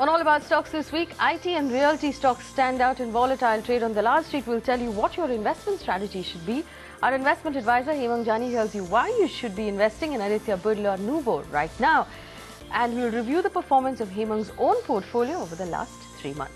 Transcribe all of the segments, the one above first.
On All About Stocks this week, IT and realty stocks stand out in volatile trade on the large street. We'll tell you what your investment strategy should be. Our investment advisor, HEMANG'S, tells you why you should be investing in Aditya Birla NUVO right now. And we'll review the performance of HEMANG'S own portfolio over the last 3 months.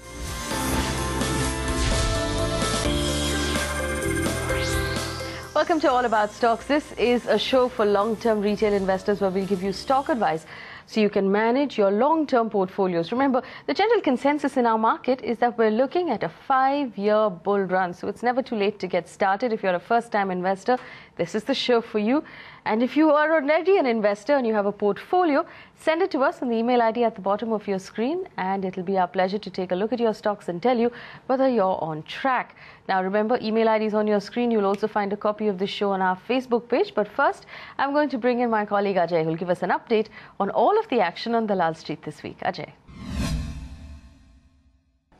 Welcome to All About Stocks. This is a show for long-term retail investors where we'll give you stock advice so you can manage your long-term portfolios. Remember, the general consensus in our market is that we're looking at a 5-year bull run. So it's never too late to get started. If you're a first-time investor, this is the show for you. And if you are already an investor and you have a portfolio, send it to us on the email ID at the bottom of your screen, and it'll be our pleasure to take a look at your stocks and tell you whether you're on track. Now remember, email ID is on your screen. You'll also find a copy of the show on our Facebook page. But first, I'm going to bring in my colleague Ajay, who'll give us an update on all of the action on Dalal Street this week. Ajay.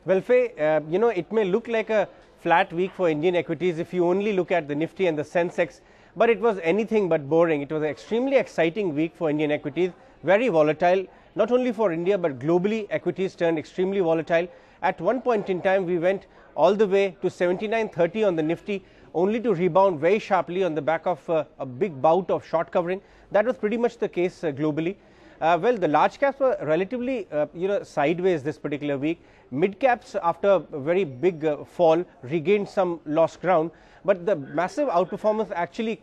Well, Faye, it may look like a flat week for Indian equities if you only look at the Nifty and the Sensex, but it was anything but boring. It was an extremely exciting week for Indian equities, very volatile, not only for India, but globally equities turned extremely volatile. At one point in time, we went all the way to 79.30 on the Nifty, only to rebound very sharply on the back of a big bout of short covering. That was pretty much the case globally. Well, the large caps were relatively sideways this particular week. Mid caps, after a very big fall, regained some lost ground, but the massive outperformance actually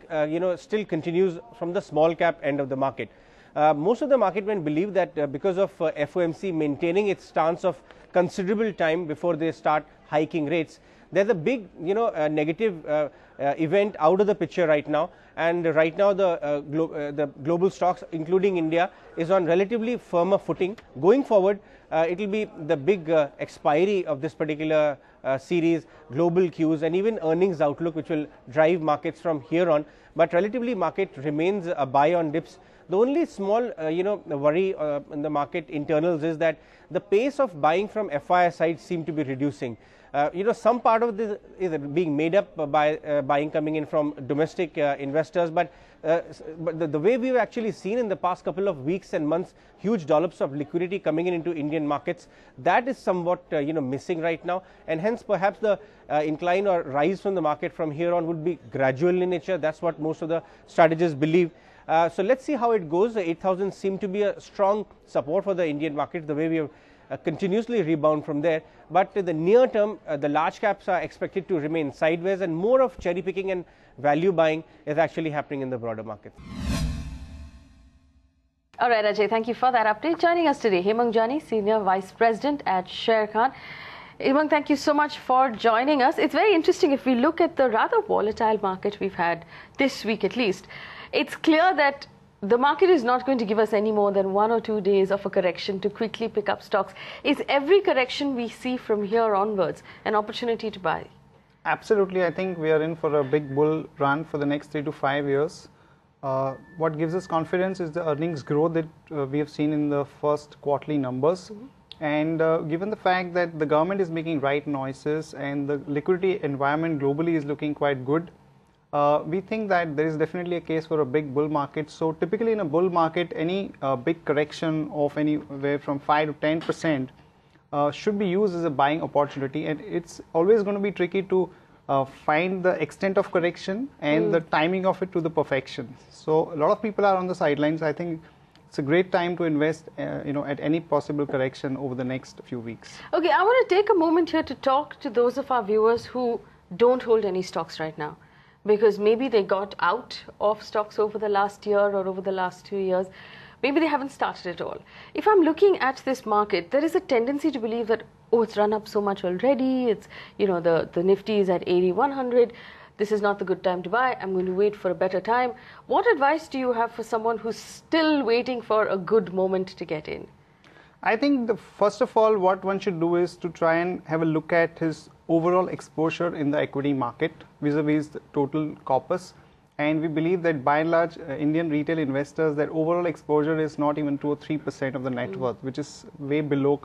still continues from the small cap end of the market. Most of the market men believe that because of FOMC maintaining its stance of considerable time before they start hiking rates, there's a big negative event out of the picture right now, and right now the global stocks, including India, is on relatively firmer footing. Going forward, it will be the big expiry of this particular series, global cues, and even earnings outlook, which will drive markets from here on. But relatively, market remains a buy on dips. The only small worry in the market internals is that the pace of buying from FII side seem to be reducing. Some part of this is being made up by buying coming in from domestic investors, but the way we've actually seen in the past couple of weeks and months, huge dollops of liquidity coming into Indian markets, that is somewhat missing right now, and hence perhaps the incline or rise from the market from here on would be gradual in nature. That's what most of the strategists believe. So let's see how it goes. The 8,000 seem to be a strong support for the Indian market, the way we have continuously rebound from there. But in the near term, the large caps are expected to remain sideways, and more of cherry picking and value buying is actually happening in the broader market. All right, Ajay, thank you for that update. Joining us today, HEMANG'S, Senior Vice President at Sharekhan. Hemang, thank you so much for joining us. It's very interesting. If we look at the rather volatile market we've had this week at least, it's clear that the market is not going to give us any more than 1 or 2 days of a correction to quickly pick up stocks. Is every correction we see from here onwards an opportunity to buy? Absolutely. I think we are in for a big bull run for the next 3 to 5 years. What gives us confidence is the earnings growth that we have seen in the first quarterly numbers. And given the fact that the government is making right noises and the liquidity environment globally is looking quite good, we think that there is definitely a case for a big bull market. So typically in a bull market, any big correction of anywhere from 5 to 10% should be used as a buying opportunity. And it's always going to be tricky to find the extent of correction and the timing of it to the perfection. So a lot of people are on the sidelines. I think it's a great time to invest at any possible correction over the next few weeks. Okay, I want to take a moment here to talk to those of our viewers who don't hold any stocks right now, because maybe they got out of stocks over the last year or over the last 2 years. Maybe they haven't started at all. If I'm looking at this market, there is a tendency to believe that, oh, it's run up so much already. It's, the Nifty is at 8,100. This is not the good time to buy. I'm going to wait for a better time. What advice do you have for someone who's still waiting for a good moment to get in? I think first of all, what one should do is to try and have a look at his overall exposure in the equity market vis-a-vis the total corpus. And we believe that by and large, Indian retail investors, their overall exposure is not even 2 or 3% of the net worth, which is way below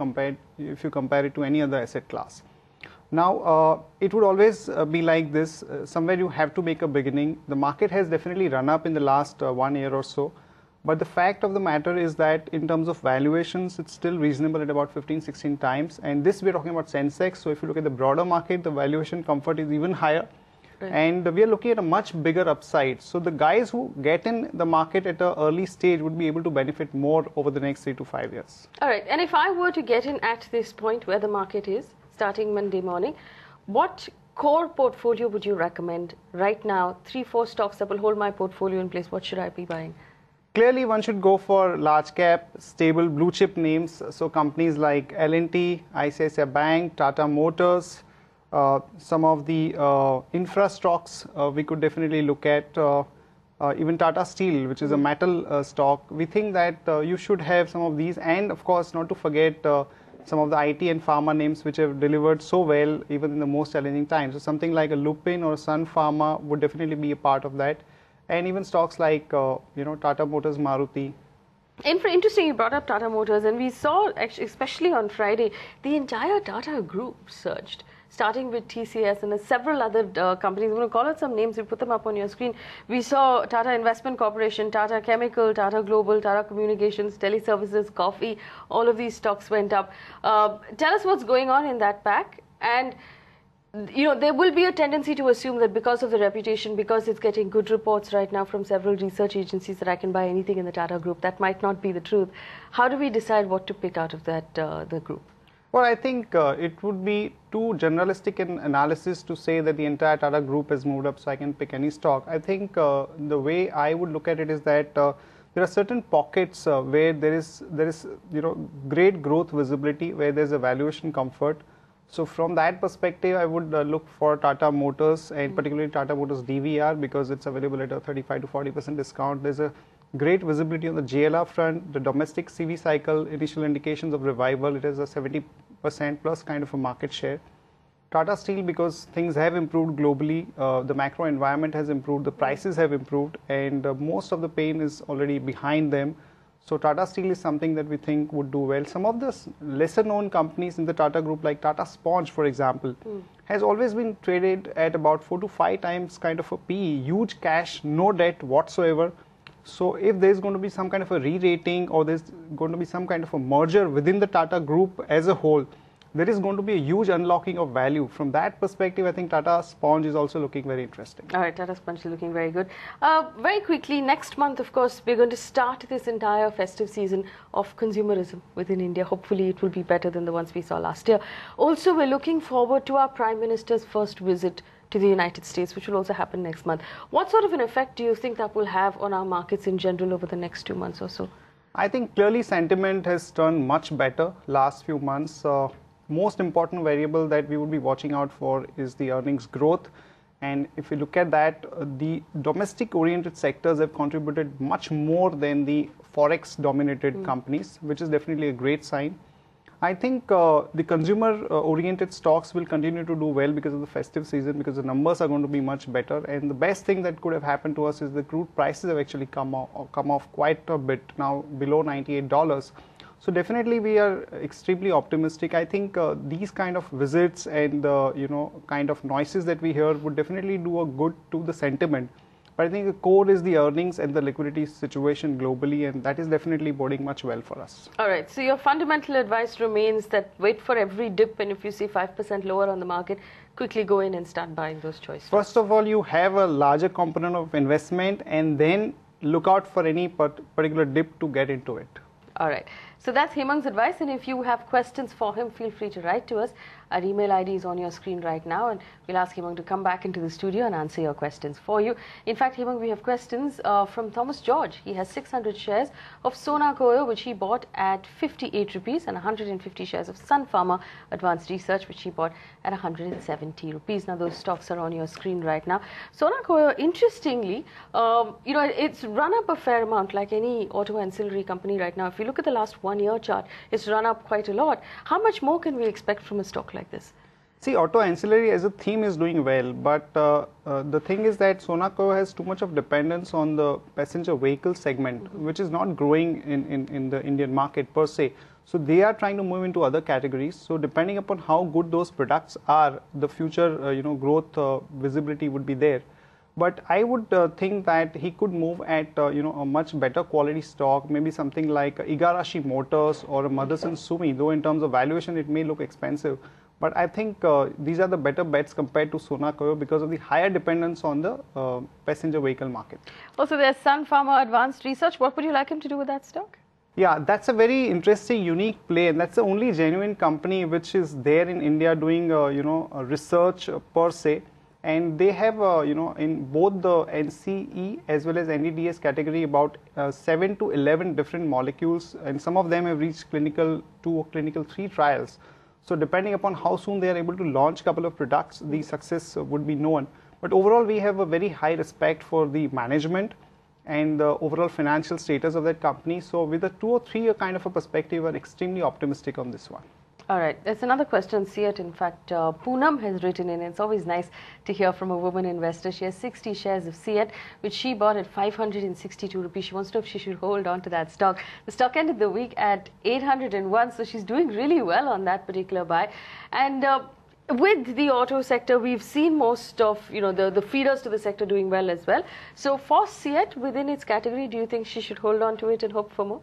if you compare it to any other asset class. Now, it would always be like this. Somewhere you have to make a beginning. The market has definitely run up in the last 1 year or so. But the fact of the matter is that in terms of valuations, it's still reasonable at about 15-16 times. And this we're talking about Sensex. So if you look at the broader market, the valuation comfort is even higher. Right. And we are looking at a much bigger upside. So the guys who get in the market at an early stage would be able to benefit more over the next 3 to 5 years. All right. And if I were to get in at this point where the market is, starting Monday morning, what core portfolio would you recommend right now? 3-4 stocks that will hold my portfolio in place. What should I be buying? Clearly, one should go for large cap, stable blue chip names. So companies like L&T, ICICI Bank, Tata Motors, some of the infra stocks we could definitely look at. Even Tata Steel, which is a metal stock. We think that you should have some of these, and of course, not to forget some of the IT and pharma names which have delivered so well even in the most challenging times. So something like a Lupin or Sun Pharma would definitely be a part of that. And even stocks like, Tata Motors, Maruti. Interesting you brought up Tata Motors, and we saw, especially on Friday, the entire Tata group surged, starting with TCS and several other companies. I'm going to call out some names, we put them up on your screen. We saw Tata Investment Corporation, Tata Chemical, Tata Global, Tata Communications, Teleservices, Coffee, all of these stocks went up. Tell us what's going on in that pack. And there will be a tendency to assume that because of the reputation, because it's getting good reports right now from several research agencies, that I can buy anything in the Tata group. That might not be the truth. How do we decide what to pick out of that, the group? Well, I think it would be too generalistic an analysis to say that the entire Tata group has moved up, so I can pick any stock. I think the way I would look at it is that there are certain pockets where there is great growth visibility, where there's a valuation comfort. So from that perspective, I would look for Tata Motors, and particularly Tata Motors DVR, because it's available at a 35 to 40% discount. There's a great visibility on the JLR front. The domestic CV cycle, initial indications of revival, it has a 70% plus kind of a market share. Tata Steel, because things have improved globally, the macro environment has improved, the prices have improved, and most of the pain is already behind them. So Tata Steel is something that we think would do well. Some of the lesser known companies in the Tata group, like Tata Sponge, for example, has always been traded at about 4 to 5 times kind of a PE, huge cash, no debt whatsoever. So if there's going to be some kind of a re-rating, or there's going to be some kind of a merger within the Tata group as a whole, there is going to be a huge unlocking of value. From that perspective, I think Tata Sponge is also looking very interesting. All right, Tata Sponge is looking very good. Very quickly, next month, of course, we're going to start this entire festive season of consumerism within India. Hopefully, it will be better than the ones we saw last year. Also, we're looking forward to our Prime Minister's first visit to the United States, which will also happen next month. What sort of an effect do you think that will have on our markets in general over the next 2 months or so? I think clearly sentiment has turned much better last few months. Most important variable that we would be watching out for is the earnings growth. And if you look at that, the domestic oriented sectors have contributed much more than the forex dominated companies, which is definitely a great sign. I think the consumer oriented stocks will continue to do well because of the festive season, because the numbers are going to be much better. And the best thing that could have happened to us is the crude prices have actually come off quite a bit, now below $98. So definitely we are extremely optimistic. I think these kind of visits and kind of noises that we hear would definitely do a good to the sentiment. But I think the core is the earnings and the liquidity situation globally, and that is definitely boding much well for us. All right. So your fundamental advice remains that wait for every dip, and if you see 5% lower on the market, quickly go in and start buying those choices. First of all, you have a larger component of investment, and then look out for any particular dip to get into it. All right. So that's HEMANG'S advice, and if you have questions for him, feel free to write to us. Our email ID is on your screen right now, and we'll ask HEMANG to come back into the studio and answer your questions for you. In fact, HEMANG, we have questions from Thomas George. He has 600 shares of Sona Coyo, which he bought at 58 rupees, and 150 shares of Sun Pharma Advanced Research, which he bought at 170 rupees. Now, those stocks are on your screen right now. Sona Coyo, interestingly, it's run up a fair amount, like any auto ancillary company right now. If you look at the last 1 year chart, it's run up quite a lot. How much more can we expect from a stock like this? See, auto ancillary as a theme is doing well, but the thing is that Sona Coyo has too much of dependence on the passenger vehicle segment, which is not growing in the Indian market per se. So they are trying to move into other categories. So depending upon how good those products are, the future growth visibility would be there. But I would think that he could move at a much better quality stock, maybe something like Igarashi Motors or a Motherson Sumi, though in terms of valuation it may look expensive. But I think these are the better bets compared to Sona Koyo because of the higher dependence on the passenger vehicle market. Also, there's Sun Pharma Advanced Research. What would you like him to do with that stock? Yeah, that's a very interesting, unique play, and that's the only genuine company which is there in India doing, research per se. And they have, in both the NCE as well as NDDS category, about 7 to 11 different molecules, and some of them have reached clinical 2 or clinical 3 trials. So depending upon how soon they are able to launch a couple of products, the success would be known. But overall, we have a very high respect for the management and the overall financial status of that company. So with a 2 or 3 year kind of a perspective, we're extremely optimistic on this one. All right, there's another question, Ceat. In fact, Poonam has written in. It's always nice to hear from a woman investor. She has 60 shares of Ceat, which she bought at 562 rupees. She wants to know if she should hold on to that stock. The stock ended the week at 801, so she's doing really well on that particular buy. And with the auto sector, we've seen most of the feeders to the sector doing well as well. So for Ceat, within its category, do you think she should hold on to it and hope for more?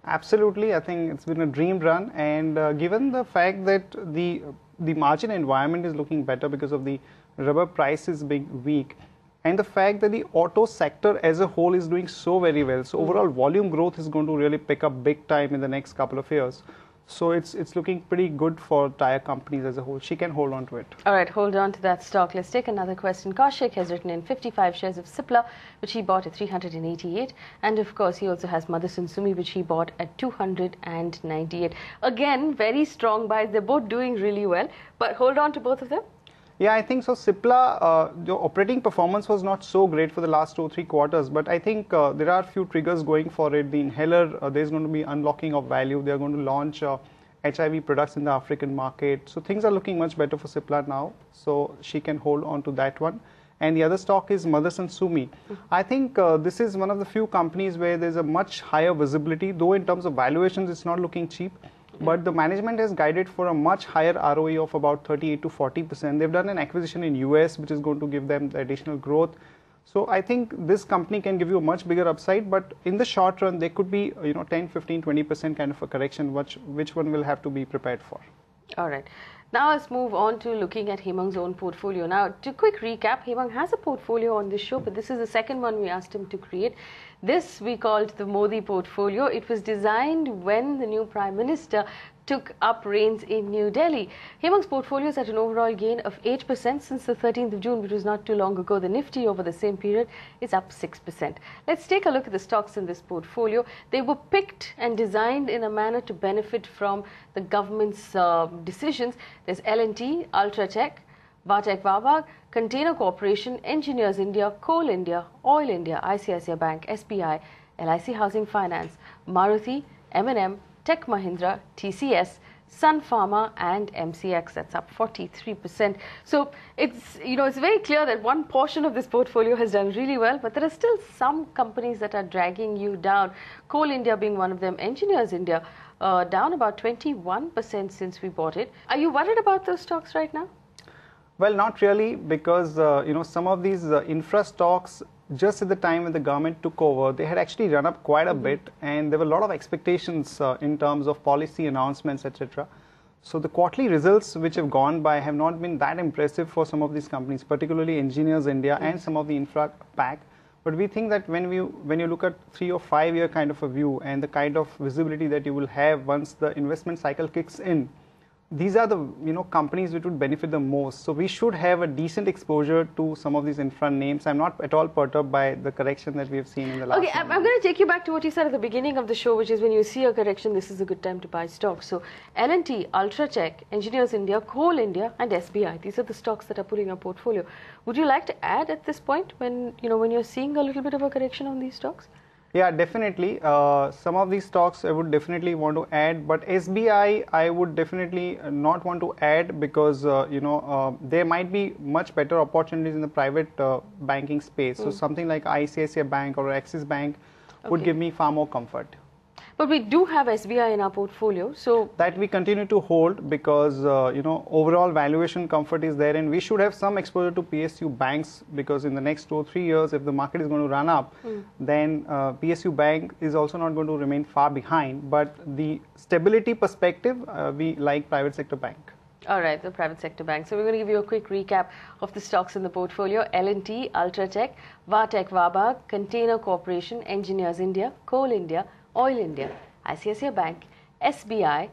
Absolutely, I think it's been a dream run, and given the fact that the margin environment is looking better because of the rubber prices being weak, and the fact that the auto sector as a whole is doing so very well, so overall volume growth is going to really pick up big time in the next couple of years. So it's looking pretty good for tire companies as a whole. She can hold on to it. All right, hold on to that stock. Let's take another question. Kaushik has written in 55 shares of Cipla, which he bought at 388. And of course, he also has Motherson Sumi, which he bought at 298. Again, very strong buys. They're both doing really well. But hold on to both of them. Yeah, I think so. Cipla, the operating performance was not so great for the last 2 or 3 quarters, but I think there are a few triggers going for it. The inhaler, there's going to be unlocking of value. They're going to launch HIV products in the African market. So things are looking much better for Cipla now. So she can hold on to that one. And the other stock is Motherson Sumi. I think this is one of the few companies where there's a much higher visibility, though in terms of valuations, it's not looking cheap. But the management has guided for a much higher ROE of about 38 to 40%. They've done an acquisition in US, which is going to give them the additional growth. So I think this company can give you a much bigger upside, but in the short run, there could be 10, 15, 20% kind of a correction, which one will have to be prepared for. All right. Now let's move on to looking at HEMANG'S own portfolio. Now, to quick recap, HEMANG has a portfolio on this show, but this is the second one we asked him to create. This we called the Modi portfolio. It was designed when the new Prime Minister took up reins in New Delhi. HEMANG's portfolio is at an overall gain of 8% since the 13th of June, which was not too long ago. The Nifty over the same period is up 6%. Let's take a look at the stocks in this portfolio. They were picked and designed in a manner to benefit from the government's decisions. There's L&T, Ultratech, Vatek Vabag, Container Corporation, Engineers India, Coal India, Oil India, ICICI Bank, SBI, LIC Housing Finance, Maruti, M&M, Tech Mahindra, TCS, Sun Pharma and MCX. That's up 43%. So it's very clear that one portion of this portfolio has done really well, but there are still some companies that are dragging you down. Coal India being one of them, Engineers India down about 21% since we bought it. Are you worried about those stocks right now? Well, not really, because some of these infra stocks, just at the time when the government took over, they had actually run up quite a bit, and there were a lot of expectations in terms of policy announcements, etc. So the quarterly results which have gone by have not been that impressive for some of these companies, particularly Engineers India and some of the infra pack. But we think that when you look at 3 or 5 year kind of a view and the kind of visibility that you will have once the investment cycle kicks in, these are the companies which would benefit the most. So we should have a decent exposure to some of these infra names. I'm not at all perturbed by the correction that we have seen in the last. Okay, I'm going to take you back to what you said at the beginning of the show, which is when you see a correction, this is a good time to buy stocks. So L&T, Ultratech, Engineers India, Coal India, and SBI. These are the stocks that are pulling your portfolio. Would you like to add at this point when you're seeing a little bit of a correction on these stocks? Yeah, definitely. Some of these stocks I would definitely want to add, but SBI I would definitely not want to add because there might be much better opportunities in the private banking space. So something like ICICI Bank or Axis Bank would give me far more comfort. But we do have SBI in our portfolio, so that we continue to hold because overall valuation comfort is there, and we should have some exposure to PSU banks, because in the next 2 or 3 years, if the market is going to run up, then PSU bank is also not going to remain far behind. But the stability perspective, we like private sector bank. All right, the private sector bank. So we're going to give you a quick recap of the stocks in the portfolio. L&T, Ultratech, Vartech Vabag, Container Corporation, Engineers India, Coal India, Oil India, ICICI Bank, SBI,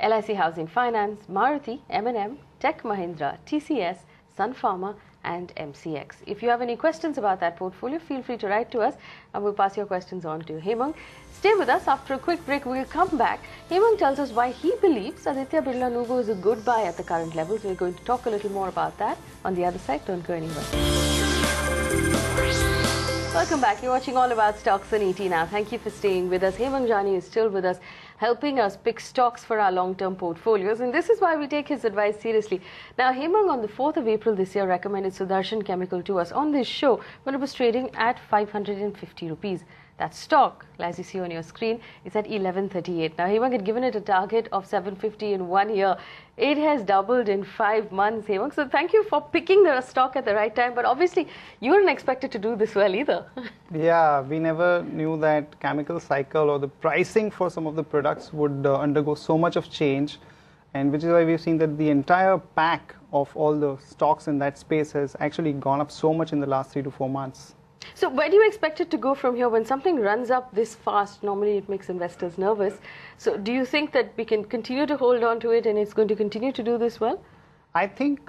LIC Housing Finance, Maruti, M&M, Tech Mahindra, TCS, Sun Pharma and MCX. If you have any questions about that portfolio, feel free to write to us and we'll pass your questions on to Hemang. Stay with us. After a quick break, we'll come back. Hemang tells us why he believes Aditya Birla NUVO is a good buy at the current levels. We're going to talk a little more about that on the other side. Don't go anywhere. Welcome back. You're watching All About Stocks on ET now. Thank you for staying with us. Hemang Jani is still with us, helping us pick stocks for our long-term portfolios, and this is why we take his advice seriously. Now, Hemang on the 4th of April this year recommended Sudarshan Chemical to us on this show when it was trading at 550 rupees. That stock, as you see on your screen, is at 1138. Now, Hemang had given it a target of 750 in 1 year. It has doubled in 5 months, Hemang. So thank you for picking the stock at the right time. But obviously, you weren't expected to do this well either. Yeah, we never knew that chemical cycle or the pricing for some of the products would undergo so much of change. And which is why we've seen that the entire pack of all the stocks in that space has actually gone up so much in the last 3 to 4 months. So where do you expect it to go from here? When something runs up this fast, normally it makes investors nervous. So do you think that we can continue to hold on to it and it's going to continue to do this well? I think,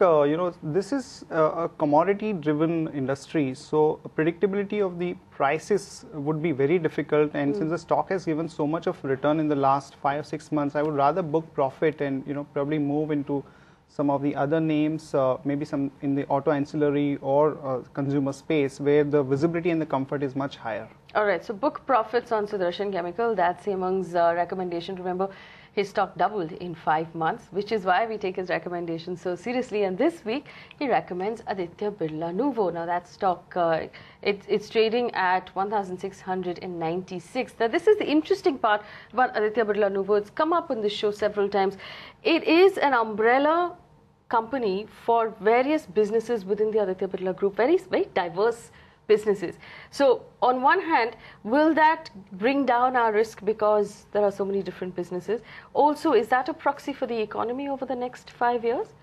this is a commodity-driven industry, so predictability of the prices would be very difficult. And since the stock has given so much of return in the last 5 or 6 months, I would rather book profit and, probably move into some of the other names, maybe some in the auto ancillary or consumer space where the visibility and the comfort is much higher. All right, so book profits on Sudarshan Chemical. That's Hemang's recommendation. Remember, his stock doubled in 5 months, which is why we take his recommendation so seriously. And this week, he recommends Aditya Birla NUVO. Now, that stock, it's trading at 1,696. Now, this is the interesting part about Aditya Birla NUVO. It's come up on this show several times. It is an umbrella company for various businesses within the Aditya Birla Group, very diverse businesses. So on one hand, will that bring down our risk because there are so many different businesses? Also, is that a proxy for the economy over the next 5 years?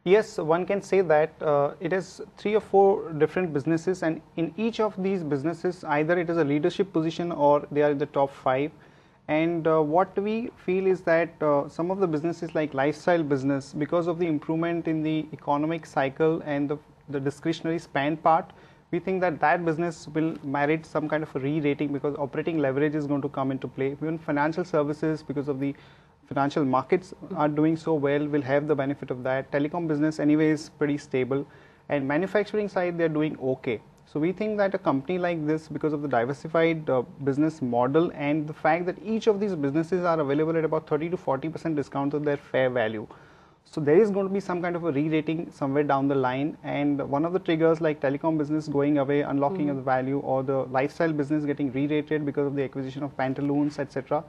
Yes, one can say that it is 3 or 4 different businesses, and in each of these businesses, either it is a leadership position or they are in the top 5. And what we feel is that some of the businesses like lifestyle business, because of the improvement in the economic cycle and the discretionary spend part, we think that that business will merit some kind of a re-rating because operating leverage is going to come into play. Even financial services, because of the financial markets are doing so well, will have the benefit of that. Telecom business anyway is pretty stable, and manufacturing side they're doing okay. So we think that a company like this, because of the diversified business model and the fact that each of these businesses are available at about 30 to 40% discount of their fair value. So there is going to be some kind of a re-rating somewhere down the line, and one of the triggers like telecom business going away, unlocking of the value, or the lifestyle business getting re-rated because of the acquisition of Pantaloons, etc.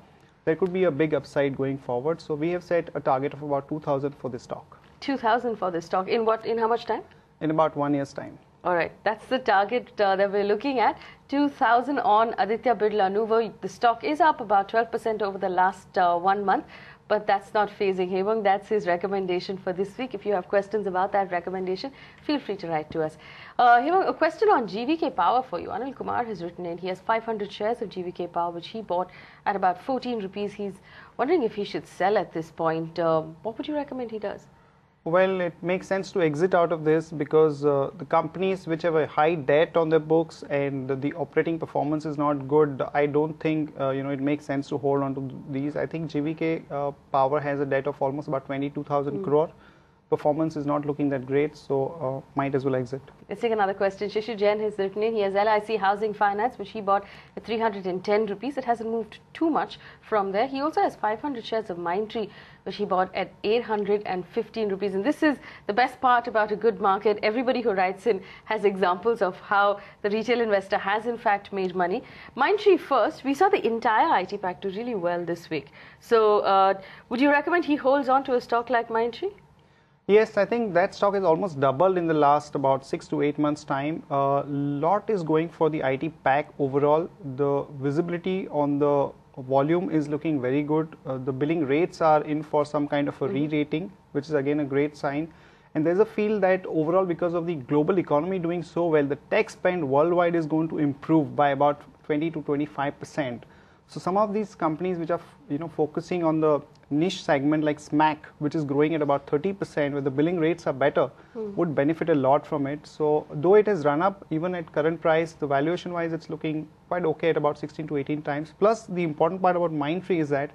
There could be a big upside going forward. So we have set a target of about 2,000 for this stock. 2,000 for this stock. In what? In how much time? In about 1 year's time. All right, that's the target that we're looking at. 2,000 on Aditya Birla NUVO. The stock is up about 12% over the last 1 month. But that's not phasing Hemang. That's his recommendation for this week. If you have questions about that recommendation, feel free to write to us. Hemang, a question on GVK Power for you. Anil Kumar has written in. He has 500 shares of GVK Power, which he bought at about 14 rupees. He's wondering if he should sell at this point. What would you recommend he does? Well, it makes sense to exit out of this because the companies which have a high debt on their books and the operating performance is not good, I don't think it makes sense to hold on to these. I think GVK Power has a debt of almost about 22,000 crore. performance is not looking that great, so might as well exit. Let's take another question. Shishu Jain has written in. He has LIC Housing Finance, which he bought at 310 rupees. It hasn't moved too much from there. He also has 500 shares of Mindtree, which he bought at 815 rupees. And this is the best part about a good market. Everybody who writes in has examples of how the retail investor has in fact made money. Mindtree first, we saw the entire IT pack do really well this week. So would you recommend he holds on to a stock like Mindtree? Yes, I think that stock has almost doubled in the last about 6 to 8 months time. A lot is going for the IT pack overall. The visibility on the volume is looking very good. The billing rates are in for some kind of a re-rating, which is again a great sign. And there's a feel that overall, because of the global economy doing so well, the tech spend worldwide is going to improve by about 20 to 25%. So some of these companies which are focusing on the niche segment like SMAC, which is growing at about 30%, where the billing rates are better, would benefit a lot from it. So though it has run up, even at current price, the valuation wise it's looking quite okay at about 16 to 18 times. Plus the important part about Mindtree is that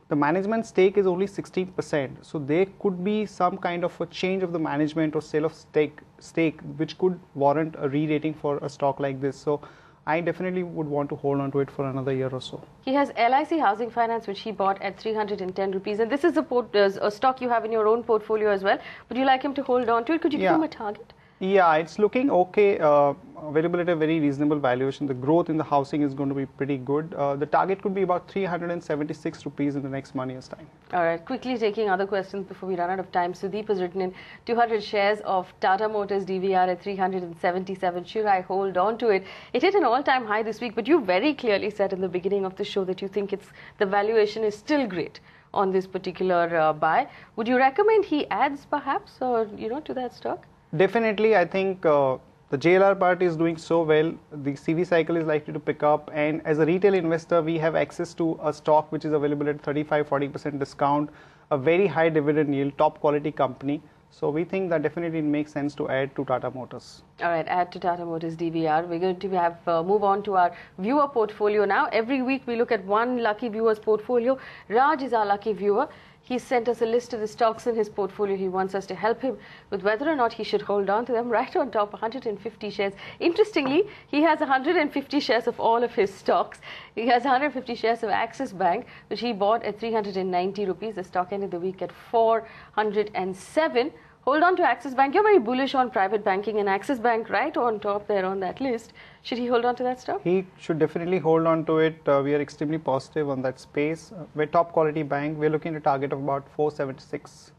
the management stake is only 16%. So there could be some kind of a change of the management or sale of stake which could warrant a re-rating for a stock like this. So I definitely would want to hold on to it for another year or so. He has LIC Housing Finance, which he bought at 310 rupees. And this is a stock you have in your own portfolio as well. Would you like him to hold on to it? Could you give him a target? Yeah, it's looking okay, available at a very reasonable valuation. The growth in the housing is going to be pretty good. The target could be about 376 rupees in the next 1 year's time. All right, quickly taking other questions before we run out of time. Sudeep has written in 200 shares of Tata Motors DVR at 377. Should I hold on to it? It hit an all-time high this week, but you very clearly said in the beginning of the show that you think the valuation is still great on this particular buy. Would you recommend he adds perhaps or to that stock? Definitely, I think the JLR part is doing so well. The CV cycle is likely to pick up, and as a retail investor, we have access to a stock which is available at 35-40% discount, a very high dividend yield, top quality company. So we think that definitely it makes sense to add to Tata Motors. All right, add to Tata Motors DVR. We're going to move on to our viewer portfolio now. Every week we look at one lucky viewer's portfolio. Raj is our lucky viewer. He sent us a list of the stocks in his portfolio. He wants us to help him with whether or not he should hold on to them. Right on top, 150 shares. Interestingly, he has 150 shares of all of his stocks. He has 150 shares of Axis Bank, which he bought at 390 rupees. The stock ended the week at 407. Hold on to Axis Bank. You're very bullish on private banking, and Axis Bank right on top there on that list. Should he hold on to that stock? He should definitely hold on to it. We are extremely positive on that space. We're top quality bank. We're looking at a target of about 476.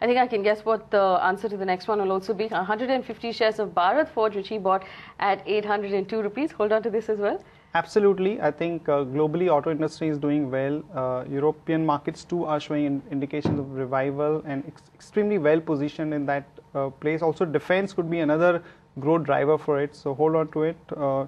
I think I can guess what the answer to the next one will also be. 150 shares of Bharat Forge, which he bought at 802 rupees. Hold on to this as well. Absolutely. I think globally auto industry is doing well. European markets too are showing indications of revival and extremely well positioned in that place. Also defense could be another growth driver for it. So hold on to it.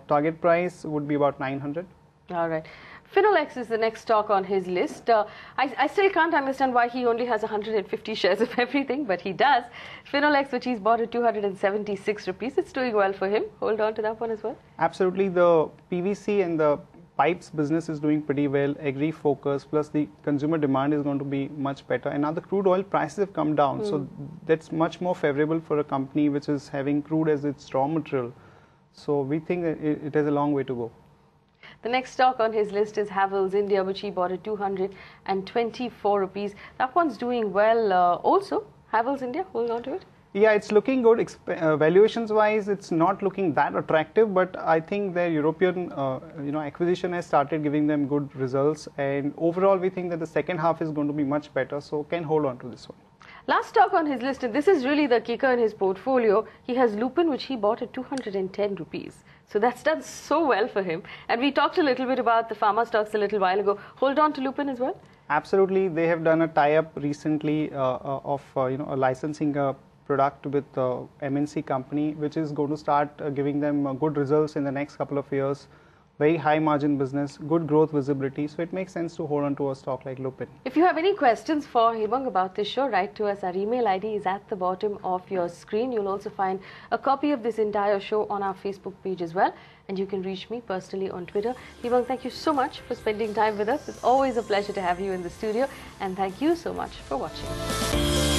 Target price would be about 900. All right. Finolex is the next stock on his list. I still can't understand why he only has 150 shares of everything, but he does. Finolex, which he's bought at 276 rupees, it's doing well for him. Hold on to that one as well. Absolutely. The PVC and the pipes business is doing pretty well. Agri focus, plus the consumer demand is going to be much better. And now the crude oil prices have come down. So that's much more favorable for a company which is having crude as its raw material. So we think that it has a long way to go. The next stock on his list is Havells India, which he bought at 224 rupees. That one's doing well also. Havells India, hold on to it. Yeah, it's looking good. Valuations wise, it's not looking that attractive, but I think their European acquisition has started giving them good results. And overall, we think that the second half is going to be much better. So can hold on to this one. Last stock on his list, and this is really the kicker in his portfolio, he has Lupin, which he bought at 210 rupees. So that's done so well for him. And we talked a little bit about the pharma stocks a little while ago. Hold on to Lupin as well? Absolutely. They have done a tie-up recently of a licensing product with MNC company, which is going to start giving them good results in the next couple of years. Very high margin business, good growth visibility. So it makes sense to hold on to a stock like Lupin. If you have any questions for Hemang about this show, write to us. Our email ID is at the bottom of your screen. You'll also find a copy of this entire show on our Facebook page as well. And you can reach me personally on Twitter. Hemang, thank you so much for spending time with us. It's always a pleasure to have you in the studio. And thank you so much for watching.